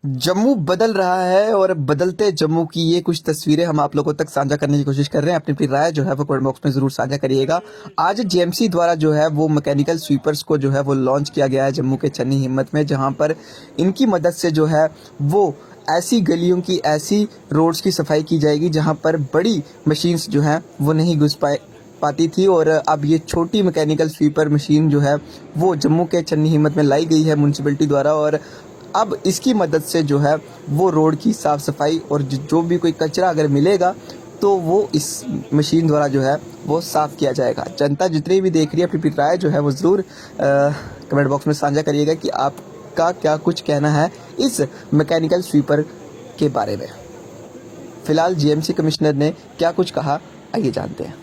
जम्मू बदल रहा है और बदलते जम्मू की ये कुछ तस्वीरें हम आप लोगों तक साझा करने की कोशिश कर रहे हैं। अपनी अपनी राय जो है वो कमेंट बॉक्स में ज़रूर साझा करिएगा। आज जेएमसी द्वारा जो है वो मैकेनिकल स्वीपर्स को जो है वो लॉन्च किया गया है जम्मू के चन्नी हिम्मत में, जहां पर इनकी मदद से जो है वो ऐसी गलियों की, ऐसी रोड्स की सफाई की जाएगी जहाँ पर बड़ी मशीन्स जो हैं वो नहीं घुस पाती थी। और अब ये छोटी मैकेनिकल स्वीपर मशीन जो है वो जम्मू के चन्नी हिम्मत में लाई गई है म्यूनसिपलिटी द्वारा। और अब इसकी मदद से जो है वो रोड की साफ़ सफाई और जो भी कोई कचरा अगर मिलेगा तो वो इस मशीन द्वारा जो है वो साफ़ किया जाएगा। जनता जितनी भी देख रही है अपनी अपनी राय जो है वो ज़रूर कमेंट बॉक्स में साझा करिएगा कि आपका क्या कुछ कहना है इस मैकेनिकल स्वीपर के बारे में। फिलहाल जीएमसी कमिश्नर ने क्या कुछ कहा, आइए जानते हैं।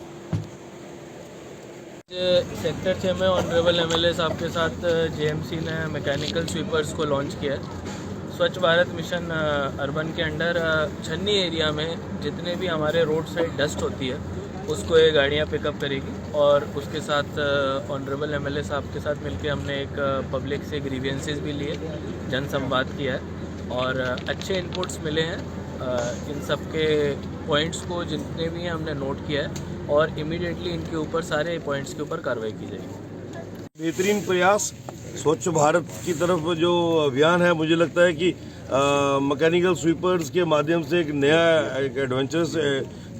सेक्टर 6 में ऑनरेबल एमएलए साहब के साथ जेएमसी ने मैकेनिकल स्वीपर्स को लॉन्च किया है। स्वच्छ भारत मिशन अर्बन के अंडर छन्नी एरिया में जितने भी हमारे रोड साइड डस्ट होती है उसको ये गाड़ियाँ पिकअप करेगी। और उसके साथ ऑनरेबल एमएलए साहब के साथ मिलकर हमने एक पब्लिक से ग्रीवियंसेस भी लिए, जन संवाद किया है और अच्छे इनपुट्स मिले हैं। इन सब के पॉइंट्स को जितने भी हैं हमने नोट किया है और इमीडिएटली इनके ऊपर सारे पॉइंट्स के ऊपर कार्रवाई की जाएगी। बेहतरीन प्रयास स्वच्छ भारत की तरफ जो अभियान है, मुझे लगता है कि मैकेनिकल स्वीपर्स के माध्यम से एक नया एक एडवेंचरस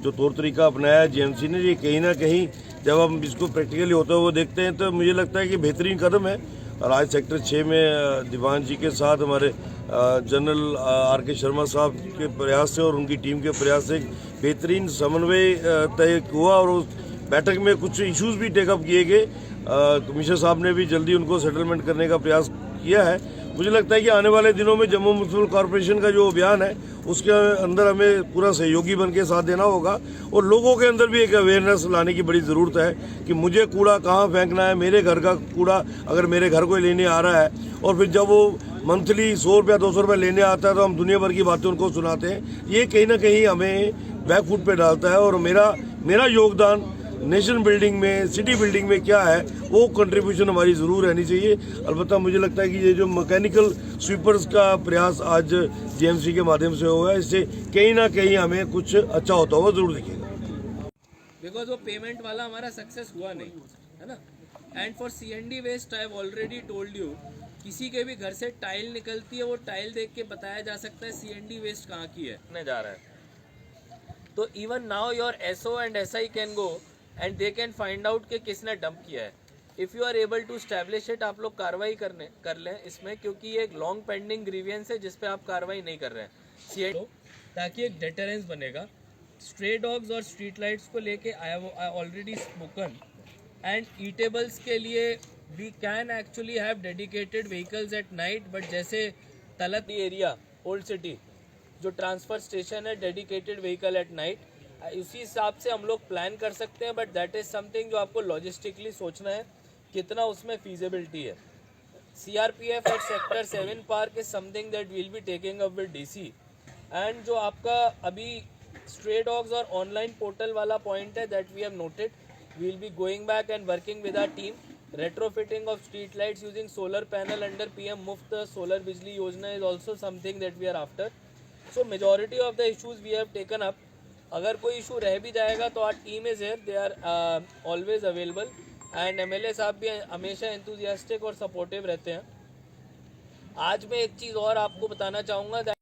जो तौर तरीका अपनाया है जेएमसी ने, ये कहीं ना कहीं जब हम इसको प्रैक्टिकली होते हुए देखते हैं तो मुझे लगता है कि बेहतरीन कदम है। और आज सेक्टर 6 में दीवान जी के साथ हमारे जनरल आर.के. शर्मा साहब के प्रयास से और उनकी टीम के प्रयास से एक बेहतरीन समन्वय तय हुआ और उस बैठक में कुछ इश्यूज भी टेकअप किए गए। कमिश्नर साहब ने भी जल्दी उनको सेटलमेंट करने का प्रयास किया है। मुझे लगता है कि आने वाले दिनों में जम्मू म्यूनसिपल कॉरपोरेशन का जो अभियान है उसके अंदर हमें पूरा सहयोगी बन के साथ देना होगा और लोगों के अंदर भी एक अवेयरनेस लाने की बड़ी ज़रूरत है कि मुझे कूड़ा कहाँ फेंकना है, मेरे घर का कूड़ा अगर मेरे घर को लेने आ रहा है और फिर जब वो मंथली 100 रुपया 200 रुपया लेने आता है तो हम दुनिया भर की बातें उनको सुनाते हैं। ये कहीं ना कहीं हमें बैकफुट पे डालता है और मेरा योगदान नेशन बिल्डिंग में, सिटी बिल्डिंग में क्या है वो कंट्रीब्यूशन हमारी ज़रूर रहनी चाहिए। अलबत्ता मुझे लगता है कि ये जो मैकेनिकल स्वीपर्स का प्रयास आज जेएमसी के माध्यम से हुआ है, इससे कहीं ना कहीं हमें कुछ अच्छा होता हुआ जरूर दिखेगा। बिकॉज वो पेमेंट वाला हमारा सक्सेस हुआ नहीं है ना। And for CND waste I have already told you, किसी के भी घर से टाइल निकलती है, वो टाइल देख के बताया जा सकता है सीएनडी वेस्ट कहाँ की है जा रहा है। तो even now your SO and SI can go and they can find out कि किसने डंप किया है। If you are able to establish it, आप लोग कार्रवाई कर लें इसमें, क्योंकि ये एक लॉन्ग पेंडिंग ग्रीवियंस है जिस पे आप कार्रवाई नहीं कर रहे हैं सीएनडी, ताकि एक डेटरेंस बनेगा। स्ट्रे डॉग्स और स्ट्रीट लाइट्स को लेके I already spoken. And eatables के लिए we can actually have dedicated vehicles at night, but जैसे तलत एरिया ओल्ड सिटी जो ट्रांसफ़र स्टेशन है, डेडिकेटेड व्हीकल एट नाइट, उसी हिसाब से हम लोग प्लान कर सकते हैं। बट दैट इज़ समथिंग जो आपको लॉजिस्टिकली सोचना है कितना उसमें फीजिबिलिटी है। CRPF at sector 7 park is something that we'll be taking up with DC. And जो आपका अभी स्ट्रे डॉग्स और ऑनलाइन पोर्टल वाला पॉइंट है, that we have noted, we will be going back and working with our team. Retrofitting of street lights using solar panel under PM Muft Solar Bijli Yojana is also something that we are after. So majority of the issues we have taken up. अगर कोई issue रह भी जाएगा तो our team is here, they are always available and MLA साहब भी हमेशा enthusiastic और supportive रहते हैं। आज मैं एक चीज़ और आपको बताना चाहूँगा।